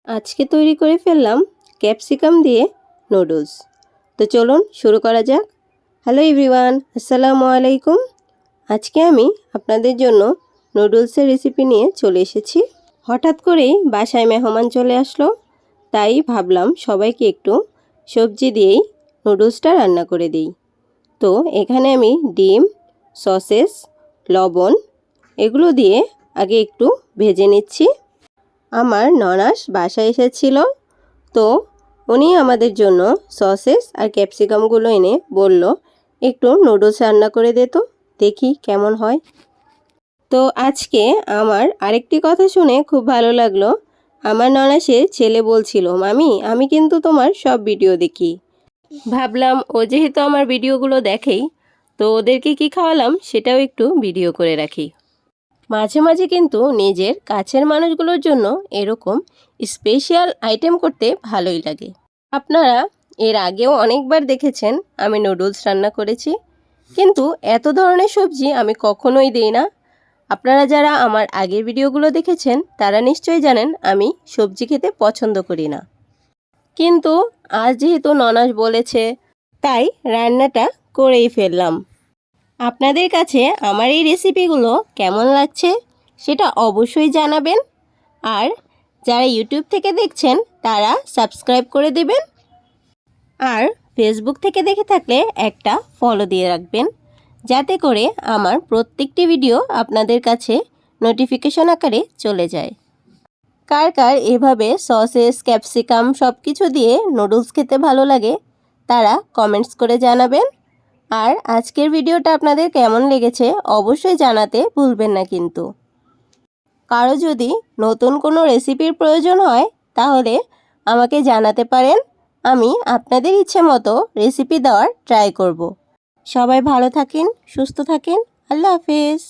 আজকে তৈরি করে ফেললাম ক্যাপসিকাম দিয়ে নুডলস। তো চলুন শুরু করা যাক। হ্যালো এভরিওয়ান, আসসালামু আলাইকুম। আজকে আমি আপনাদের জন্য নুডলসের রেসিপি নিয়ে চলে এসেছি। হঠাৎ করেই বাসায় মেহমান চলে আসলো, তাই ভাবলাম সবাইকে একটু সবজি দিয়েই নুডলসটা রান্না করে দিই। তো এখানে আমি ডিম, সসেস, লবণ এগুলো দিয়ে আগে একটু ভেজে নিচ্ছি। আমার ননাস বাসায় এসেছিল, তো উনি আমাদের জন্য সসেস আর ক্যাপসিকামগুলো এনে বলল একটু নুডলস রান্না করে দে, তো দেখি কেমন হয়। তো আজকে আমার আরেকটি কথা শুনে খুব ভালো লাগলো। আমার ননাসের ছেলে বলছিল, মামি আমি কিন্তু তোমার সব ভিডিও দেখি। ভাবলাম ও যেহেতু আমার ভিডিওগুলো দেখেই, তো ওদেরকে কি খাওয়ালাম সেটাও একটু ভিডিও করে রাখি। মাঝে মাঝে কিন্তু নিজের কাছের মানুষগুলোর জন্য এরকম স্পেশাল আইটেম করতে ভালোই লাগে। আপনারা এর আগেও অনেকবার দেখেছেন আমি নুডলস রান্না করেছি, কিন্তু এত ধরনের সবজি আমি কখনোই দিই না। আপনারা যারা আমার আগের ভিডিওগুলো দেখেছেন তারা নিশ্চয়ই জানেন আমি সবজি খেতে পছন্দ করি না, কিন্তু আজ যেহেতু ননাস বলেছে তাই রান্নাটা করেই ফেললাম। আপনাদের কাছে আমার এই রেসিপিগুলো কেমন লাগছে সেটা অবশ্যই জানাবেন। আর যারা ইউটিউব থেকে দেখছেন তারা সাবস্ক্রাইব করে দেবেন, আর ফেসবুক থেকে দেখে থাকলে একটা ফলো দিয়ে রাখবেন, যাতে করে আমার প্রত্যেকটি ভিডিও আপনাদের কাছে নোটিফিকেশন আকারে চলে যায়। কার কার এভাবে সসেস, ক্যাপসিকাম সব কিছু দিয়ে নুডলস খেতে ভালো লাগে তারা কমেন্টস করে জানাবেন। আর আজকের ভিডিওটা আপনাদের কেমন লেগেছে অবশ্যই জানাতে ভুলবেন না কিন্তু। কারো যদি নতুন কোনো রেসিপির প্রয়োজন হয় তাহলে আমাকে জানাতে পারেন, আমি আপনাদের ইচ্ছে মতো রেসিপি দেওয়ার ট্রাই করব। সবাই ভালো থাকেন, সুস্থ থাকেন। আল্লাহ হাফেজ।